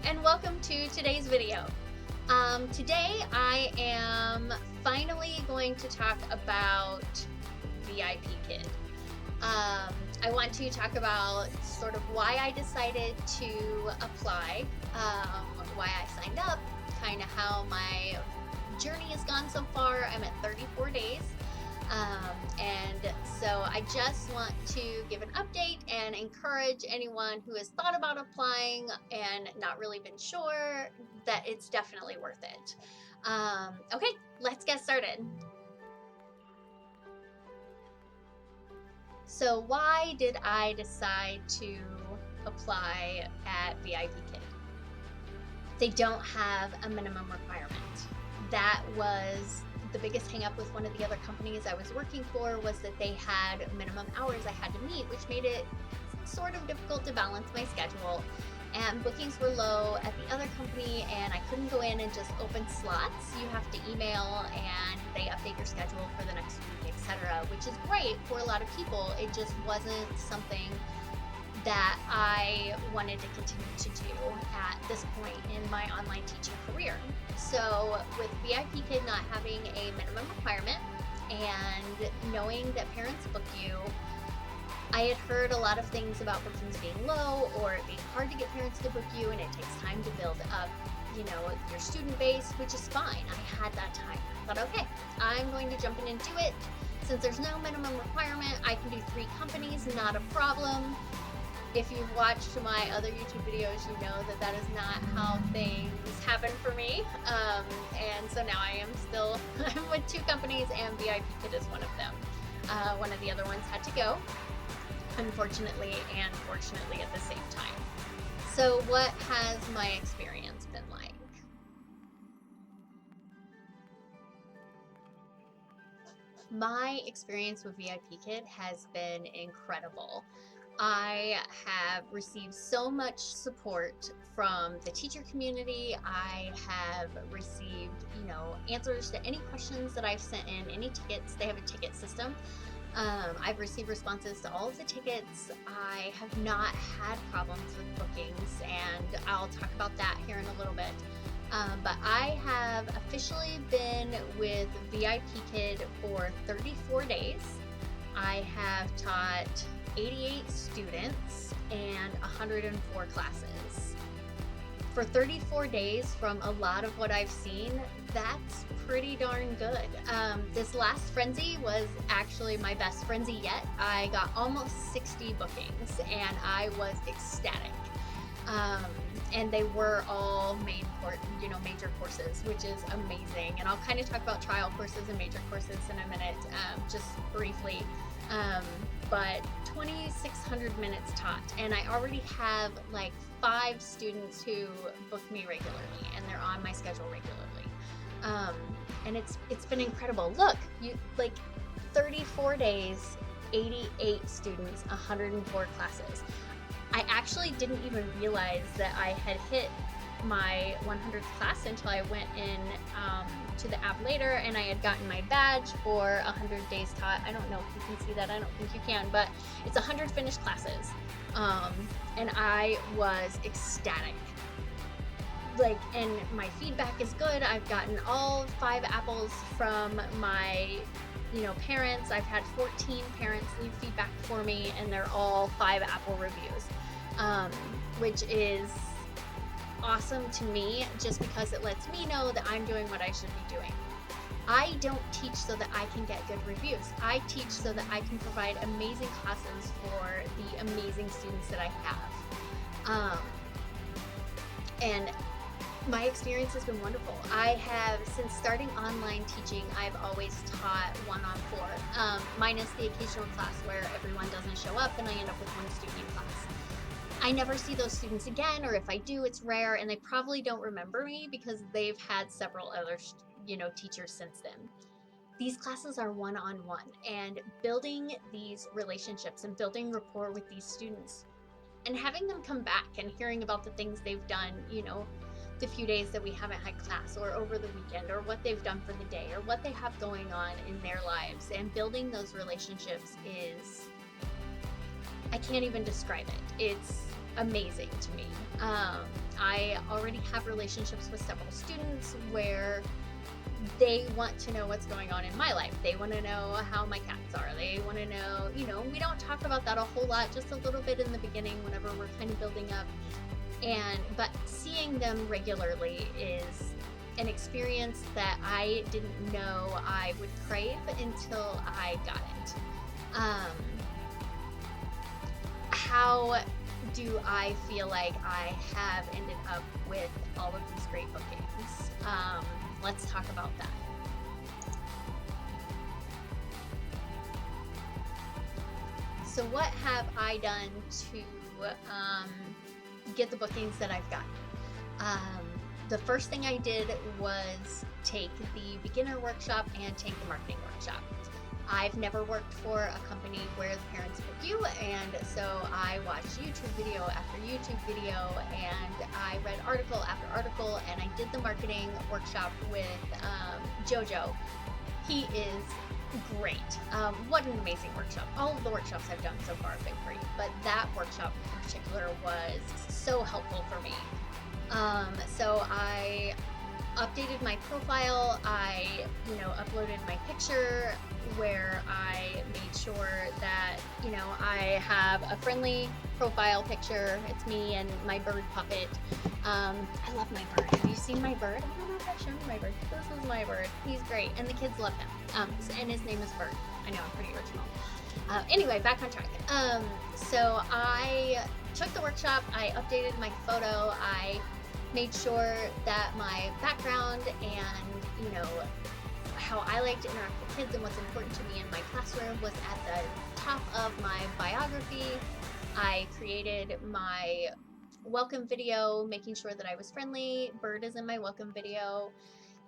and welcome to today's video. Today I am finally going to talk about VIPKid. I want to talk about sort of why I decided to apply, why I signed up, kind of how my journey has gone so far. I'm at 34 days. And so I just want to give an update and encourage anyone who has thought about applying and not really been sure that it's definitely worth it. Okay, let's get started. So why did I decide to apply at VIPKid? They don't have a minimum requirement. That was the biggest hang up with one of the other companies I was working for, was that they had minimum hours I had to meet, which made it sort of difficult to balance my schedule. And bookings were low at the other company, and I couldn't go in and just open slots. You have to email and they update your schedule for the next week, etc., which is great for a lot of people. It just wasn't something that I wanted to continue to do at this point in my online teaching career. So with VIPKid not having a minimum requirement and knowing that parents book you, I had heard a lot of things about bookings being low or it being hard to get parents to book you, and it takes time to build up, your student base, which is fine. I had that time. I thought, okay, I'm going to jump in and do it. Since there's no minimum requirement, I can do 3 companies, not a problem. If you've watched my other YouTube videos, you know that that is not how things happen for me. And so now I am still I'm with 2 companies, and VIPKid is one of them. One of the other ones had to go, unfortunately and fortunately at the same time. So what has my experience been like? My experience with VIPKid has been incredible. I have received so much support from the teacher community. I have received, answers to any questions that I've sent in, any tickets. They have a ticket system. I've received responses to all of the tickets. I have not had problems with bookings, and I'll talk about that here in a little bit. But I have officially been with VIPKid for 34 days. I have taught 88 students and 104 classes. For 34 days, from a lot of what I've seen, that's pretty darn good. This last frenzy was actually my best frenzy yet. I got almost 60 bookings and I was ecstatic. And they were all major courses, which is amazing. And I'll kind of talk about trial courses and major courses in a minute, just briefly. But 2,600 minutes taught, and I already have like 5 students who book me regularly, and they're on my schedule regularly. And it's been incredible. Look, 34 days, 88 students, 104 classes. I actually didn't even realize that I had hit my 100th class until I went in to the app later, and I had gotten my badge for 100 days taught. I don't know if you can see that. I don't think you can, but it's 100 finished classes. And I was ecstatic. And my feedback is good. I've gotten all 5 apples from my parents. I've had 14 parents leave feedback for me, and they're all 5 apple reviews, which is awesome to me, just because it lets me know that I'm doing what I should be doing. I don't teach so that I can get good reviews. I teach so that I can provide amazing classes for the amazing students that I have. And my experience has been wonderful. I have, since starting online teaching, I've always taught 1-on-4, minus the occasional class where everyone doesn't show up and I end up with 1 student in class. I never see those students again, or if I do, it's rare, and they probably don't remember me because they've had several other, teachers since then. These classes are 1-on-1, and building these relationships and building rapport with these students and having them come back and hearing about the things they've done, the few days that we haven't had class, or over the weekend, or what they've done for the day, or what they have going on in their lives, and building those relationships is, I can't even describe it. amazing to me. I already have relationships with several students where they want to know what's going on in my life. They want to know how my cats are. They want to know, we don't talk about that a whole lot, just a little bit in the beginning whenever we're kind of building up. But seeing them regularly is an experience that I didn't know I would crave until I got it. How do I feel like I have ended up with all of these great bookings? Let's talk about that. So what have I done to get the bookings that I've gotten? The first thing I did was take the beginner workshop and take the marketing workshop. I've never worked for a company where the parents book you, and so I watched YouTube video after YouTube video, and I read article after article, and I did the marketing workshop with Jojo. He is great. What an amazing workshop. All of the workshops I've done so far have been great, but that workshop in particular was so helpful for me. So I updated my profile. I, uploaded my picture where I made sure that, I have a friendly profile picture. It's me and my bird puppet. I love my bird. Have you seen my bird? I don't know if I've shown you my bird. This is my bird. He's great. And the kids love him. And his name is Bird. I know, I'm pretty original. Anyway, back on track. So I took the workshop. I updated my photo. I made sure that my background and, how I like to interact with kids and what's important to me in my classroom was at the top of my biography. I created my welcome video, making sure that I was friendly. Bird is in my welcome video.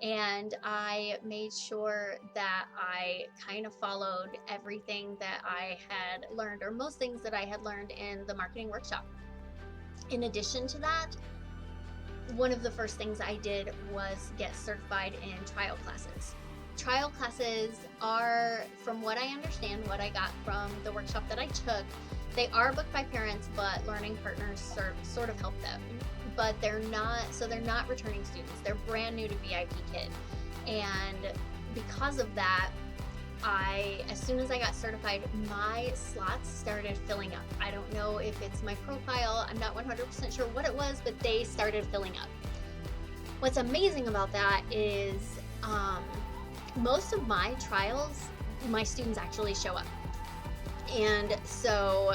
And I made sure that I kind of followed everything that I had learned, or most things that I had learned in the marketing workshop. In addition to that, one of the first things I did was get certified in trial classes. Trial classes are, from what I understand, what I got from the workshop that I took, they are booked by parents, but learning partners sort of help them. But they're not returning students. They're brand new to VIPKid. And because of that, as soon as I got certified, my slots started filling up. I don't know if it's my profile. I'm not 100% sure what it was, but they started filling up. What's amazing about that is most of my trials, my students actually show up. And so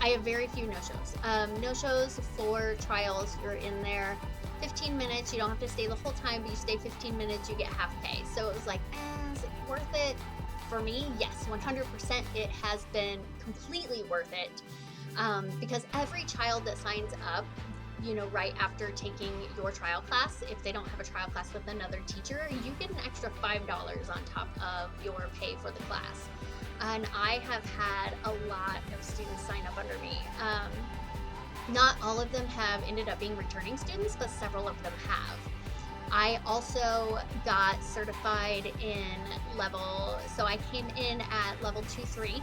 I have very few no-shows. No-shows for trials, you're in there 15 minutes. You don't have to stay the whole time, but you stay 15 minutes, you get half pay. So it was like, is it worth it? For me, yes, 100%. It has been completely worth it because every child that signs up, right after taking your trial class, if they don't have a trial class with another teacher, you get an extra $5 on top of your pay for the class. And I have had a lot of students sign up under me. Not all of them have ended up being returning students, but several of them have. I also got certified in so I came in at level 2-3.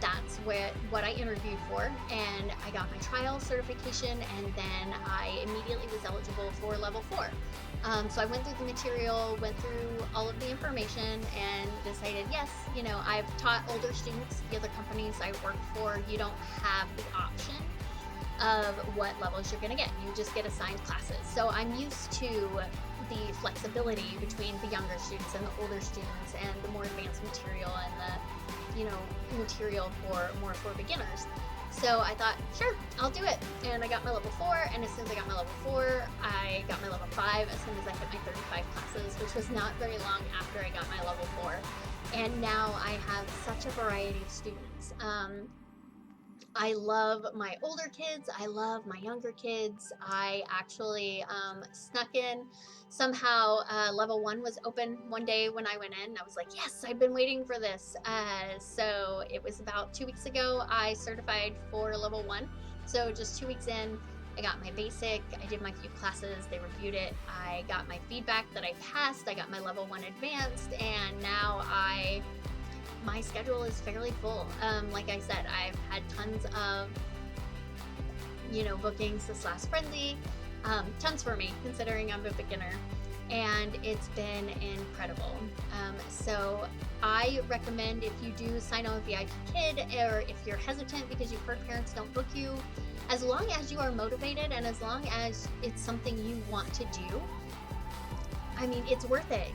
That's what I interviewed for, and I got my trial certification, and then I immediately was eligible for level 4. So I went through the material, went through all of the information, and decided, yes, I've taught older students. The other companies I work for, you don't have the option of what levels you're going to get. You just get assigned classes. So I'm used to the flexibility between the younger students and the older students, and the more advanced material and the material for beginners. So I thought, sure, I'll do it. And I got my level 4, and as soon as I got my level 4, I got my level 5 as soon as I hit my 35 classes, which was not very long after I got my level 4. And now I have such a variety of students. I love my older kids. I love my younger kids. I actually snuck in. Somehow level 1 was open one day when I went in. I was like, yes, I've been waiting for this. So it was about 2 weeks ago I certified for level 1. So just 2 weeks in, I got my basic. I did my few classes. They reviewed it. I got my feedback that I passed. I got my level 1 advanced. And now my schedule is fairly full. Like I said, I've had tons of bookings this last friendly. Tons for me, considering I'm a beginner, and it's been incredible. So I recommend, if you do sign on with VIPKid, or if you're hesitant because you've heard parents don't book you, as long as you are motivated and as long as it's something you want to do, I mean, it's worth it.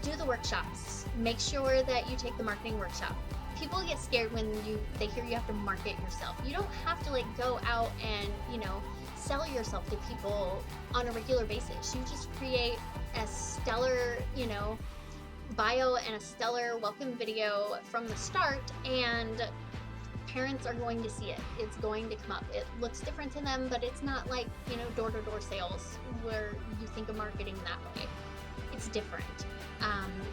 Do the workshops. Make sure that you take the marketing workshop. People get scared when they hear you have to market yourself. You don't have to go out and sell yourself to people on a regular basis. You just create a stellar bio and a stellar welcome video from the start, and parents are going to see it. It's going to come up. It looks different to them, but it's not like door-to-door sales where you think of marketing that way. It's different.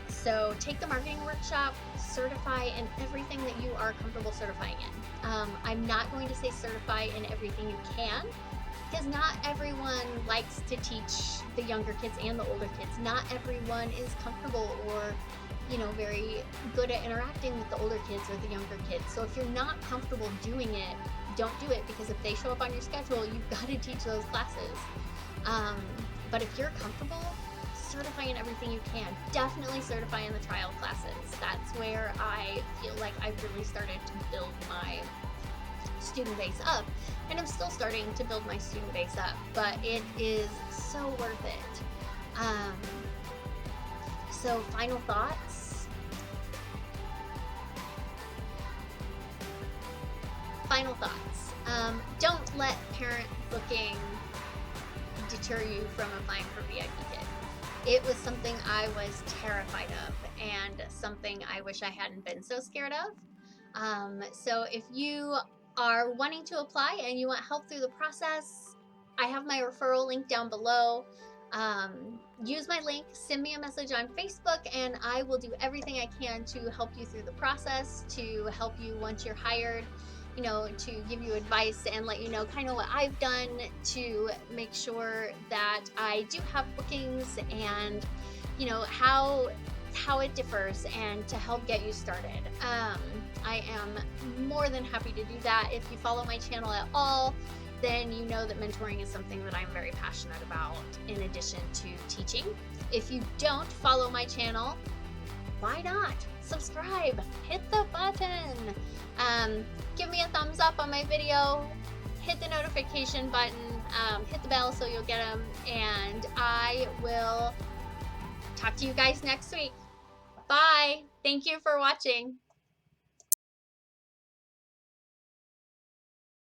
So take the marketing workshop, certify in everything that you are comfortable certifying in. I'm not going to say certify in everything you can, because not everyone likes to teach the younger kids and the older kids. Not everyone is comfortable or very good at interacting with the older kids or the younger kids. So if you're not comfortable doing it, don't do it, because if they show up on your schedule, you've got to teach those classes. But if you're comfortable, certify in everything you can. Definitely certify in the trial classes. That's where I feel like I've really started to build my student base up, and I'm still starting to build my student base up, but it is so worth it. So final thoughts. Don't let parent booking deter you from applying for VIPKid. It was something I was terrified of, and something I wish I hadn't been so scared of. So if you are wanting to apply and you want help through the process, I have my referral link down below. Use my link, send me a message on Facebook, and I will do everything I can to help you through the process, to help you once you're hired, to give you advice and let you know kind of what I've done to make sure that I do have bookings, and how it differs, and to help get you started. I am more than happy to do that. If you follow my channel at all, then you know that mentoring is something that I'm very passionate about, in addition to teaching. If you don't follow my channel, why not? Subscribe, hit the button, give me a thumbs up on my video, hit the notification button, hit the bell so you'll get them, and I will talk to you guys next week. Bye. Thank you for watching.